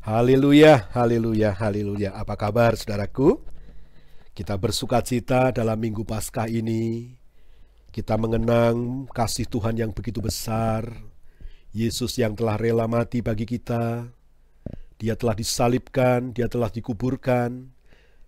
Haleluya, haleluya, haleluya. Apa kabar saudaraku? Kita bersukacita dalam Minggu Paskah ini. Kita mengenang kasih Tuhan yang begitu besar. Yesus yang telah rela mati bagi kita. Dia telah disalibkan, dia telah dikuburkan.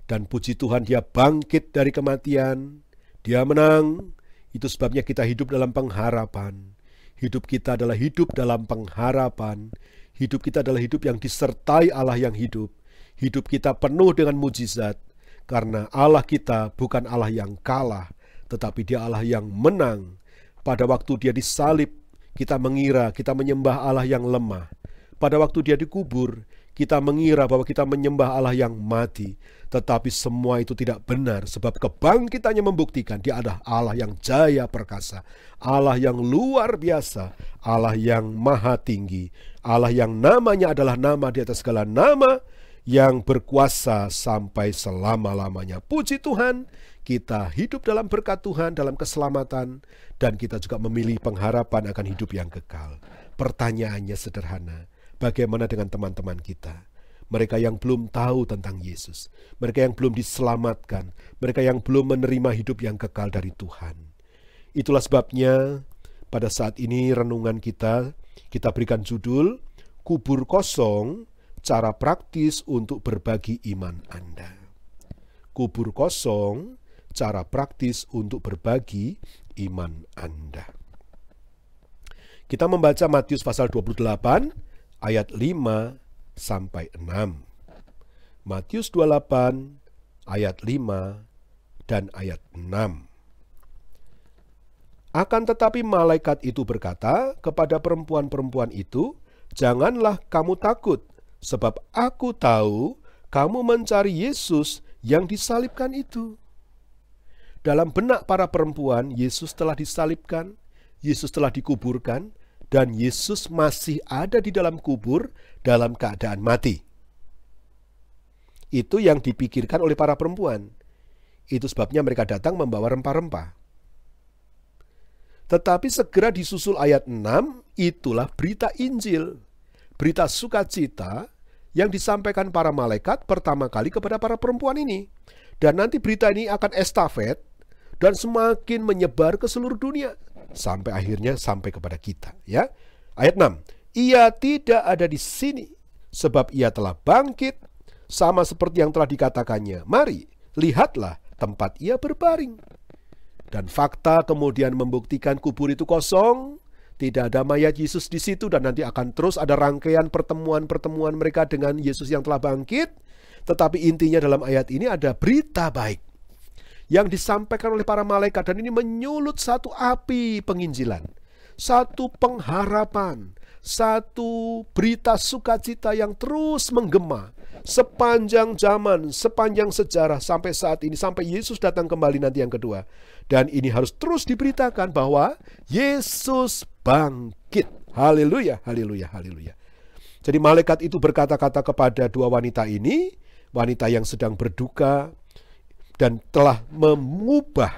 Dan puji Tuhan, dia bangkit dari kematian. Dia menang. Itu sebabnya kita hidup dalam pengharapan. Hidup kita adalah hidup dalam pengharapan. Hidup kita adalah hidup yang disertai Allah yang hidup. Hidup kita penuh dengan mujizat. Karena Allah kita bukan Allah yang kalah, tetapi dia Allah yang menang. Pada waktu dia disalib, kita mengira kita menyembah Allah yang lemah. Pada waktu dia dikubur, kita mengira bahwa kita menyembah Allah yang mati. Tetapi semua itu tidak benar, sebab kebangkitannya membuktikan dia adalah Allah yang jaya perkasa, Allah yang luar biasa, Allah yang maha tinggi, Allah yang namanya adalah nama di atas segala nama, yang berkuasa sampai selama-lamanya. Puji Tuhan, kita hidup dalam berkat Tuhan, dalam keselamatan, dan kita juga memilih pengharapan akan hidup yang kekal. Pertanyaannya sederhana, bagaimana dengan teman-teman kita? Mereka yang belum tahu tentang Yesus, mereka yang belum diselamatkan, mereka yang belum menerima hidup yang kekal dari Tuhan. Itulah sebabnya pada saat ini renungan kita berikan judul Kubur Kosong, Cara Praktis untuk Berbagi Iman Anda. Kubur kosong, cara praktis untuk berbagi iman Anda. Kita membaca Matius pasal 28 ayat 5 sampai 6. Matius 28 ayat 5 dan ayat 6. Akan tetapi malaikat itu berkata kepada perempuan-perempuan itu, "Janganlah kamu takut, sebab aku tahu kamu mencari Yesus yang disalibkan itu." Dalam benak para perempuan, Yesus telah disalibkan, Yesus telah dikuburkan, dan Yesus masih ada di dalam kubur dalam keadaan mati. Itu yang dipikirkan oleh para perempuan. Itu sebabnya mereka datang membawa rempah-rempah. Tetapi segera disusul ayat 6, itulah berita Injil, berita sukacita yang disampaikan para malaikat pertama kali kepada para perempuan ini. Dan nanti berita ini akan estafet dan semakin menyebar ke seluruh dunia. Sampai akhirnya sampai kepada kita, ya. Ayat 6. Ia tidak ada di sini, sebab ia telah bangkit, sama seperti yang telah dikatakannya. Mari, lihatlah tempat ia berbaring. Dan fakta kemudian membuktikan kubur itu kosong, tidak ada mayat Yesus di situ, dan nanti akan terus ada rangkaian pertemuan-pertemuan mereka dengan Yesus yang telah bangkit. Tetapi intinya dalam ayat ini ada berita baik yang disampaikan oleh para malaikat, dan ini menyulut satu api penginjilan, satu pengharapan, satu berita sukacita yang terus menggema sepanjang zaman, sepanjang sejarah sampai saat ini, sampai Yesus datang kembali nanti yang kedua. Dan ini harus terus diberitakan bahwa Yesus bangkit. Haleluya, haleluya, haleluya. Jadi malaikat itu berkata-kata kepada dua wanita ini, wanita yang sedang berduka, dan telah mengubah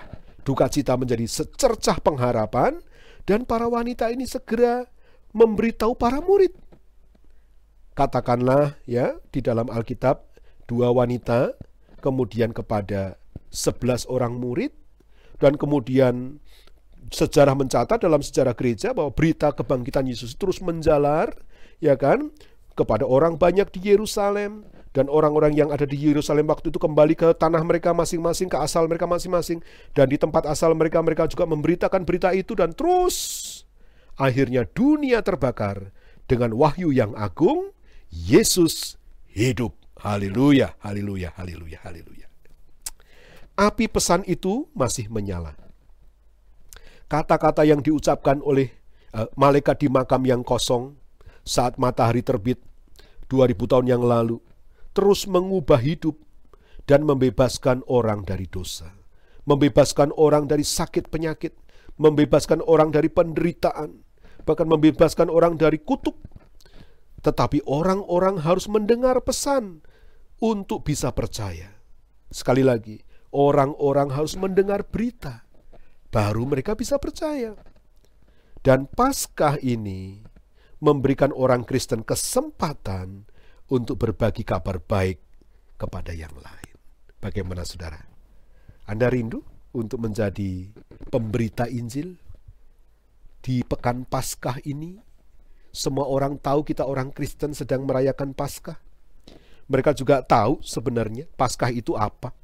duka cita menjadi secercah pengharapan. Dan para wanita ini segera memberitahu para murid. Katakanlah ya, di dalam Alkitab, dua wanita, kemudian kepada 11 orang murid, dan kemudian sejarah mencatat dalam sejarah gereja bahwa berita kebangkitan Yesus terus menjalar, ya kan, kepada orang banyak di Yerusalem. Dan orang-orang yang ada di Yerusalem waktu itu kembali ke tanah mereka masing-masing, ke asal mereka masing-masing. Dan di tempat asal mereka, mereka juga memberitakan berita itu. Dan terus akhirnya dunia terbakar dengan wahyu yang agung, Yesus hidup. Haleluya, haleluya, haleluya, haleluya. Api pesan itu masih menyala. Kata-kata yang diucapkan oleh malaikat di makam yang kosong saat matahari terbit 2000 tahun yang lalu terus mengubah hidup dan membebaskan orang dari dosa, membebaskan orang dari sakit penyakit, membebaskan orang dari penderitaan, bahkan membebaskan orang dari kutuk. Tetapi orang-orang harus mendengar pesan untuk bisa percaya. Sekali lagi, orang-orang harus mendengar berita, baru mereka bisa percaya. Dan Paskah ini memberikan orang Kristen kesempatan untuk berbagi kabar baik kepada yang lain. Bagaimana saudara? Anda rindu untuk menjadi pemberita Injil? Di pekan Paskah ini, semua orang tahu kita orang Kristen sedang merayakan Paskah. Mereka juga tahu sebenarnya Paskah itu apa.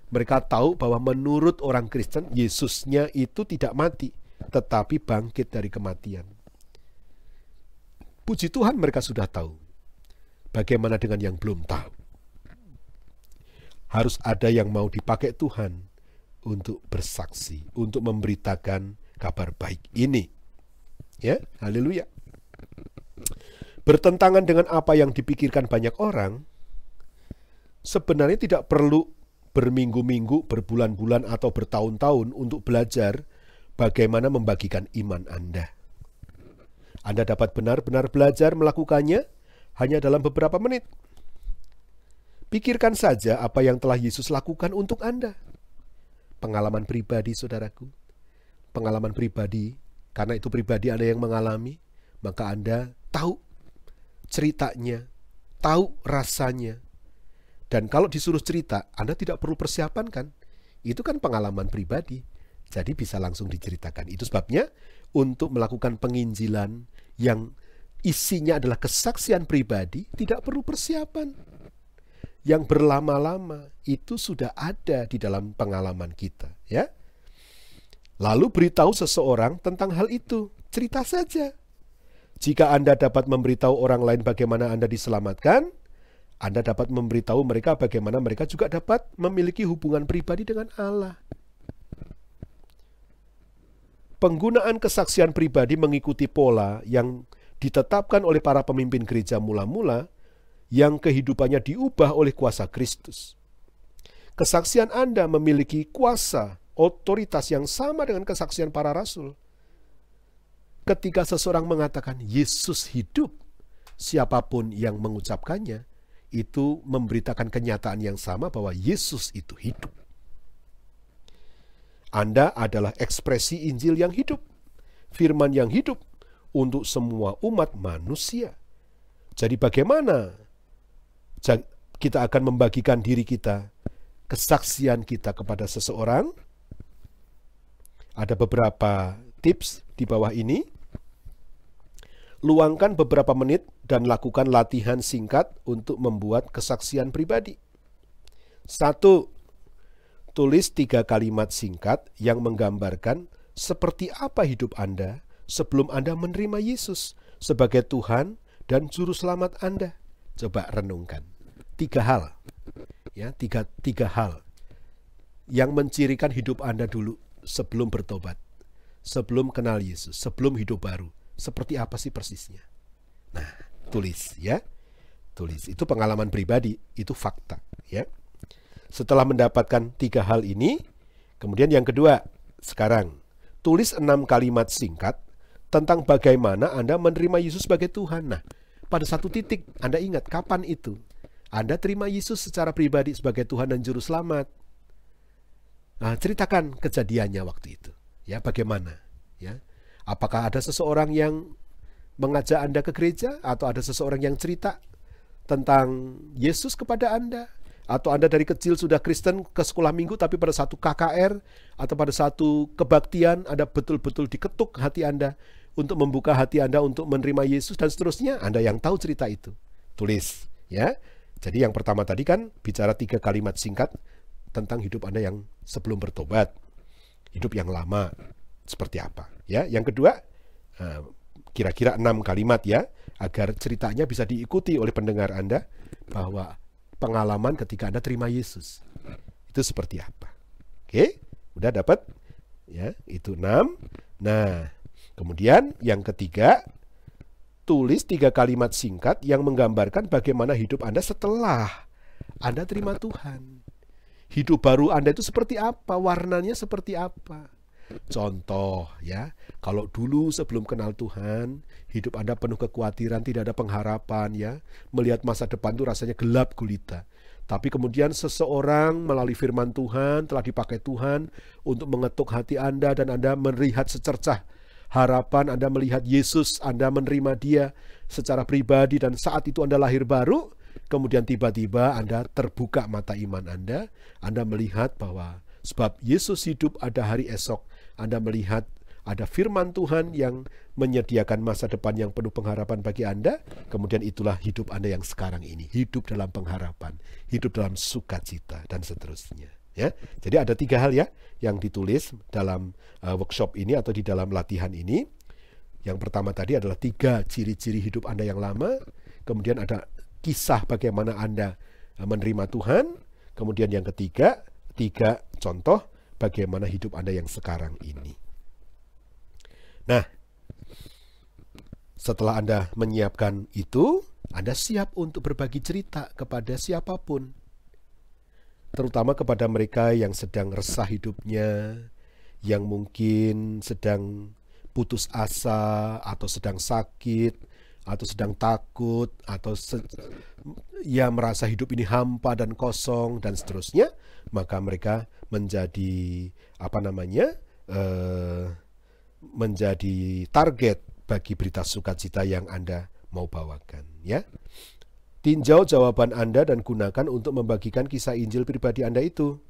Mereka tahu bahwa menurut orang Kristen, Yesusnya itu tidak mati, tetapi bangkit dari kematian. Puji Tuhan mereka sudah tahu. Bagaimana dengan yang belum tahu? Harus ada yang mau dipakai Tuhan untuk bersaksi, untuk memberitakan kabar baik ini. Ya, haleluya. Bertentangan dengan apa yang dipikirkan banyak orang, sebenarnya tidak perlu berminggu-minggu, berbulan-bulan, atau bertahun-tahun untuk belajar bagaimana membagikan iman Anda. Anda dapat benar-benar belajar melakukannya hanya dalam beberapa menit. Pikirkan saja apa yang telah Yesus lakukan untuk Anda. Pengalaman pribadi, saudaraku. Pengalaman pribadi, karena itu pribadi Anda yang mengalami, maka Anda tahu ceritanya, tahu rasanya. Dan kalau disuruh cerita, Anda tidak perlu persiapan kan? Itu kan pengalaman pribadi. Jadi bisa langsung diceritakan. Itu sebabnya untuk melakukan penginjilan yang isinya adalah kesaksian pribadi, tidak perlu persiapan. Yang berlama-lama itu sudah ada di dalam pengalaman kita, ya. Lalu beritahu seseorang tentang hal itu, cerita saja. Jika Anda dapat memberitahu orang lain bagaimana Anda diselamatkan, Anda dapat memberitahu mereka bagaimana mereka juga dapat memiliki hubungan pribadi dengan Allah. Penggunaan kesaksian pribadi mengikuti pola yang ditetapkan oleh para pemimpin gereja mula-mula yang kehidupannya diubah oleh kuasa Kristus. Kesaksian Anda memiliki kuasa, otoritas yang sama dengan kesaksian para rasul. Ketika seseorang mengatakan Yesus hidup, siapapun yang mengucapkannya, itu memberitakan kenyataan yang sama bahwa Yesus itu hidup. Anda adalah ekspresi Injil yang hidup, firman yang hidup untuk semua umat manusia. Jadi bagaimana kita akan membagikan diri kita, kesaksian kita kepada seseorang? Ada beberapa tips di bawah ini. Luangkan beberapa menit dan lakukan latihan singkat untuk membuat kesaksian pribadi. 1. Tulis 3 kalimat singkat yang menggambarkan seperti apa hidup Anda sebelum Anda menerima Yesus sebagai Tuhan dan Juru Selamat Anda. Coba renungkan. 3 hal. Ya, tiga hal yang mencirikan hidup Anda dulu sebelum bertobat, sebelum kenal Yesus, sebelum hidup baru. Seperti apa sih persisnya? Nah, tulis ya. Tulis. Itu pengalaman pribadi, itu fakta ya. Setelah mendapatkan 3 hal ini, kemudian yang kedua, sekarang tulis 6 kalimat singkat tentang bagaimana Anda menerima Yesus sebagai Tuhan. Nah, pada satu titik Anda ingat kapan itu Anda terima Yesus secara pribadi sebagai Tuhan dan Juru Selamat. Nah, ceritakan kejadiannya waktu itu. Ya, bagaimana? Ya. Apakah ada seseorang yang mengajak Anda ke gereja? Atau ada seseorang yang cerita tentang Yesus kepada Anda? Atau Anda dari kecil sudah Kristen ke sekolah minggu, tapi pada satu KKR atau pada satu kebaktian Anda betul-betul diketuk hati Anda untuk membuka hati Anda untuk menerima Yesus dan seterusnya? Anda yang tahu cerita itu. Tulis ya. Jadi yang pertama tadi kan bicara 3 kalimat singkat tentang hidup Anda yang sebelum bertobat. Hidup yang lama seperti apa ya. Yang kedua, kira-kira 6 kalimat ya, agar ceritanya bisa diikuti oleh pendengar Anda bahwa pengalaman ketika Anda terima Yesus itu seperti apa. Oke, udah dapat ya, itu 6. Nah, kemudian yang ketiga, tulis 3 kalimat singkat yang menggambarkan bagaimana hidup Anda setelah Anda terima Tuhan. Hidup baru Anda itu seperti apa, warnanya seperti apa. Contoh ya, kalau dulu sebelum kenal Tuhan, hidup Anda penuh kekhawatiran, tidak ada pengharapan ya, melihat masa depan itu rasanya gelap gulita. Tapi kemudian seseorang melalui firman Tuhan telah dipakai Tuhan untuk mengetuk hati Anda dan Anda melihat secercah harapan, Anda melihat Yesus, Anda menerima Dia secara pribadi dan saat itu Anda lahir baru, kemudian tiba-tiba Anda terbuka mata iman Anda melihat bahwa sebab Yesus hidup ada hari esok, Anda melihat ada firman Tuhan yang menyediakan masa depan yang penuh pengharapan bagi Anda. Kemudian itulah hidup Anda yang sekarang ini. Hidup dalam pengharapan, hidup dalam sukacita, dan seterusnya. Ya, jadi ada 3 hal ya yang ditulis dalam workshop ini atau di dalam latihan ini. Yang pertama tadi adalah 3 ciri-ciri hidup Anda yang lama. Kemudian ada kisah bagaimana Anda menerima Tuhan. Kemudian yang ketiga, 3 contoh bagaimana hidup Anda yang sekarang ini. Nah, setelah Anda menyiapkan itu, Anda siap untuk berbagi cerita kepada siapapun. Terutama kepada mereka yang sedang resah hidupnya, yang mungkin sedang putus asa, atau sedang sakit, atau sedang takut, atau merasa hidup ini hampa dan kosong, dan seterusnya. Maka mereka menjadi menjadi target bagi berita sukacita yang Anda mau bawakan, ya. Tinjau jawaban Anda dan gunakan untuk membagikan kisah Injil pribadi Anda itu.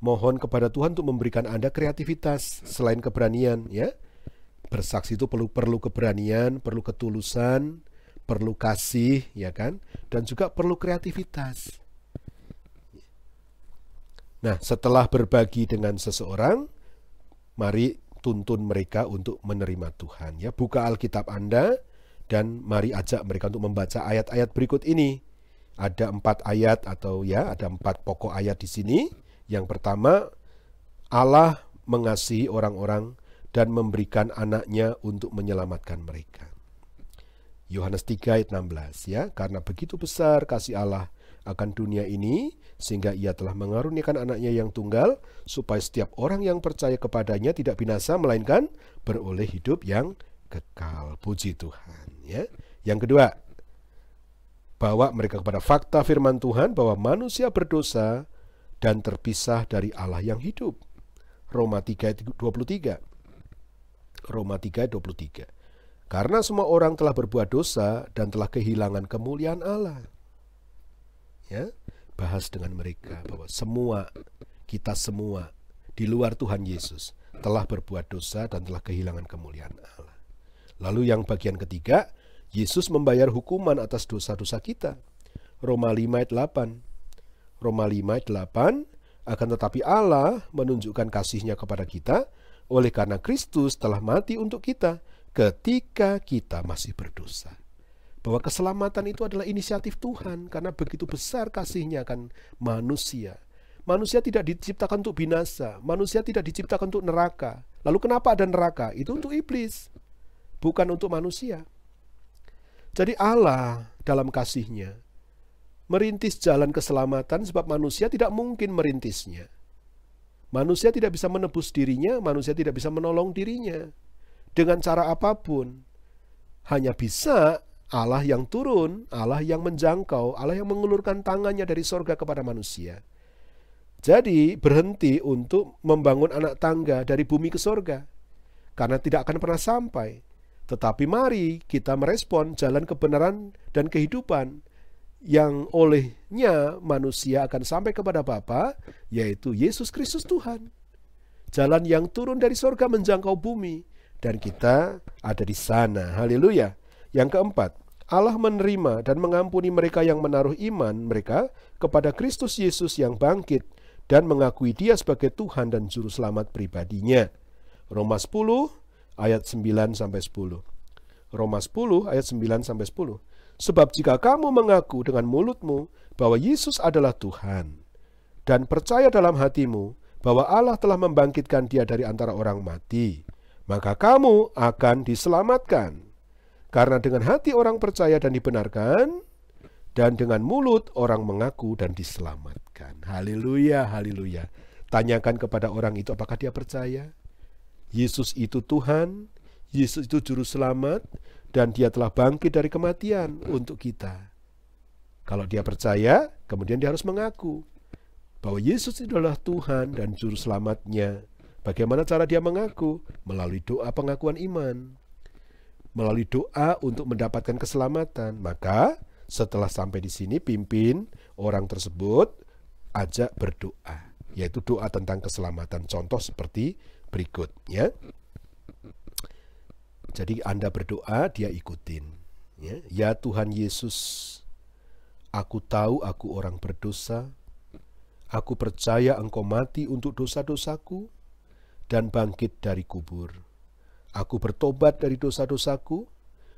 Mohon kepada Tuhan untuk memberikan Anda kreativitas selain keberanian, ya. Bersaksi itu perlu keberanian, perlu ketulusan, perlu kasih, ya kan? Dan juga perlu kreativitas. Nah, setelah berbagi dengan seseorang, mari tuntun mereka untuk menerima Tuhan, ya. Buka Alkitab Anda dan mari ajak mereka untuk membaca ayat-ayat berikut ini. Ada 4 ayat atau ya ada 4 pokok ayat di sini. Yang pertama, Allah mengasihi orang-orang dan memberikan anaknya untuk menyelamatkan mereka. Yohanes 3 ayat 16, ya. Karena begitu besar kasih Allah akan dunia ini, sehingga ia telah mengaruniakan anaknya yang tunggal, supaya setiap orang yang percaya kepadanya tidak binasa, melainkan beroleh hidup yang kekal. Puji Tuhan, ya. Yang kedua, bawa mereka kepada fakta firman Tuhan bahwa manusia berdosa dan terpisah dari Allah yang hidup. Roma 3 ayat 23. Roma 3 ayat 23. Karena semua orang telah berbuat dosa dan telah kehilangan kemuliaan Allah. Ya, bahas dengan mereka bahwa kita semua di luar Tuhan Yesus telah berbuat dosa dan telah kehilangan kemuliaan Allah. Lalu yang bagian ketiga, Yesus membayar hukuman atas dosa-dosa kita. Roma 5 ayat 8. Roma 5 ayat 8, akan tetapi Allah menunjukkan kasih-Nya kepada kita oleh karena Kristus telah mati untuk kita ketika kita masih berdosa. Bahwa keselamatan itu adalah inisiatif Tuhan, karena begitu besar kasih-Nya akan manusia. Manusia tidak diciptakan untuk binasa, manusia tidak diciptakan untuk neraka. Lalu kenapa ada neraka? Itu untuk iblis, bukan untuk manusia. Jadi Allah dalam kasih-Nya merintis jalan keselamatan sebab manusia tidak mungkin merintisnya. Manusia tidak bisa menebus dirinya, manusia tidak bisa menolong dirinya dengan cara apapun. Hanya bisa Allah yang turun, Allah yang menjangkau, Allah yang mengulurkan tangannya dari sorga kepada manusia. Jadi berhenti untuk membangun anak tangga dari bumi ke sorga, karena tidak akan pernah sampai. Tetapi mari kita merespon jalan kebenaran dan kehidupan yang olehnya manusia akan sampai kepada Bapa, yaitu Yesus Kristus Tuhan. Jalan yang turun dari sorga menjangkau bumi, dan kita ada di sana. Haleluya. Yang keempat, Allah menerima dan mengampuni mereka yang menaruh iman mereka kepada Kristus Yesus yang bangkit dan mengakui Dia sebagai Tuhan dan Juru Selamat pribadinya. Roma 10 ayat 9-10. Roma 10 ayat 9-10. Sebab jika kamu mengaku dengan mulutmu bahwa Yesus adalah Tuhan dan percaya dalam hatimu bahwa Allah telah membangkitkan Dia dari antara orang mati, maka kamu akan diselamatkan. Karena dengan hati orang percaya dan dibenarkan, dan dengan mulut orang mengaku dan diselamatkan. Haleluya, haleluya. Tanyakan kepada orang itu apakah dia percaya Yesus itu Tuhan, Yesus itu Juru Selamat, dan Dia telah bangkit dari kematian untuk kita. Kalau dia percaya, kemudian dia harus mengaku bahwa Yesus itu adalah Tuhan dan Juru Selamatnya. Bagaimana cara dia mengaku? Melalui doa pengakuan iman, melalui doa untuk mendapatkan keselamatan. Maka Setelah sampai di sini, pimpin orang tersebut, ajak berdoa, yaitu doa tentang keselamatan. Contoh seperti berikut, ya. Jadi Anda berdoa, dia ikutin. Ya Tuhan Yesus, aku tahu aku orang berdosa. Aku percaya Engkau mati untuk dosa-dosaku dan bangkit dari kubur. Aku bertobat dari dosa-dosaku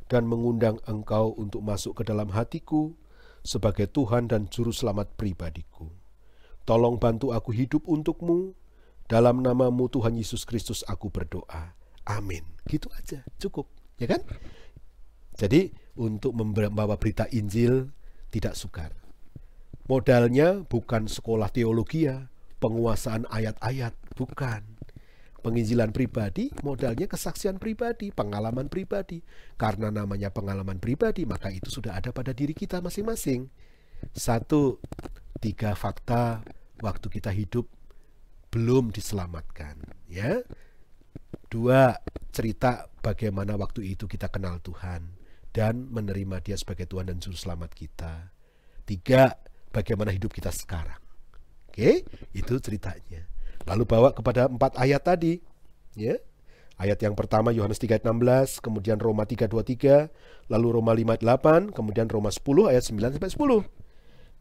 dan mengundang Engkau untuk masuk ke dalam hatiku sebagai Tuhan dan Juru Selamat pribadiku. Tolong bantu aku hidup untuk-Mu. Dalam nama-Mu Tuhan Yesus Kristus aku berdoa. Amin. Gitu aja, cukup, ya kan? Jadi untuk membawa berita Injil tidak sukar. Modalnya bukan sekolah teologi, penguasaan ayat-ayat, bukan. Penginjilan pribadi, modalnya kesaksian pribadi, pengalaman pribadi. Karena namanya pengalaman pribadi, maka itu sudah ada pada diri kita masing-masing. 1, 3 fakta waktu kita hidup belum diselamatkan, ya. 2, cerita bagaimana waktu itu kita kenal Tuhan dan menerima Dia sebagai Tuhan dan Juru Selamat kita. 3, bagaimana hidup kita sekarang. Oke, itu ceritanya. Lalu bawa kepada 4 ayat tadi, ya. Ayat yang pertama Yohanes 3:16, kemudian Roma 3:23, lalu Roma 5:8, kemudian Roma 10 ayat 9 sampai 10.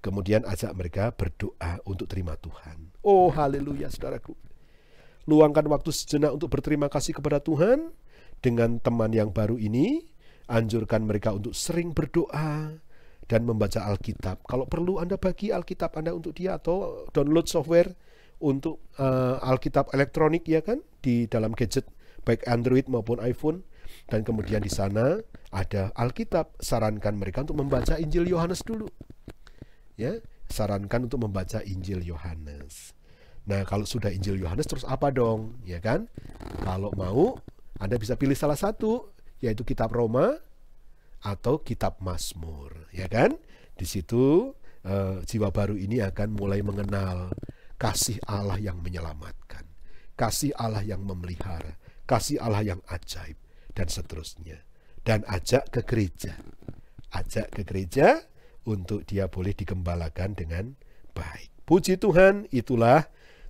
Kemudian ajak mereka berdoa untuk terima Tuhan. Oh, haleluya, saudaraku. Luangkan waktu sejenak untuk berterima kasih kepada Tuhan. Dengan teman yang baru ini, anjurkan mereka untuk sering berdoa dan membaca Alkitab. Kalau perlu Anda bagi Alkitab Anda untuk dia, atau download software untuk Alkitab elektronik, ya kan, di dalam gadget baik Android maupun iPhone. Dan kemudian di sana ada Alkitab. Sarankan mereka untuk membaca Injil Yohanes dulu, ya. Sarankan untuk membaca Injil Yohanes. Nah, kalau sudah Injil Yohanes terus apa dong, ya kan? Kalau mau, Anda bisa pilih salah satu, yaitu kitab Roma atau kitab Mazmur, ya kan? Di situ jiwa baru ini akan mulai mengenal kasih Allah yang menyelamatkan, kasih Allah yang memelihara, kasih Allah yang ajaib, dan seterusnya. Dan ajak ke gereja. Ajak ke gereja untuk dia boleh digembalakan dengan baik. Puji Tuhan, itulah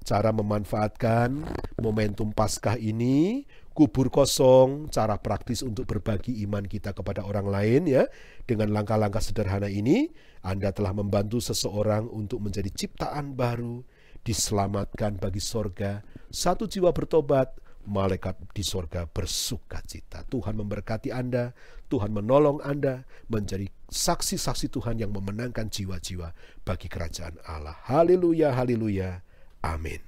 cara memanfaatkan momentum Paskah ini, kubur kosong, cara praktis untuk berbagi iman kita kepada orang lain, ya. Dengan langkah-langkah sederhana ini, Anda telah membantu seseorang untuk menjadi ciptaan baru, diselamatkan bagi sorga. 1 jiwa bertobat, malaikat di sorga bersuka cita. Tuhan memberkati Anda, Tuhan menolong Anda menjadi saksi-saksi Tuhan yang memenangkan jiwa-jiwa bagi kerajaan Allah. Haleluya, haleluya. Amin.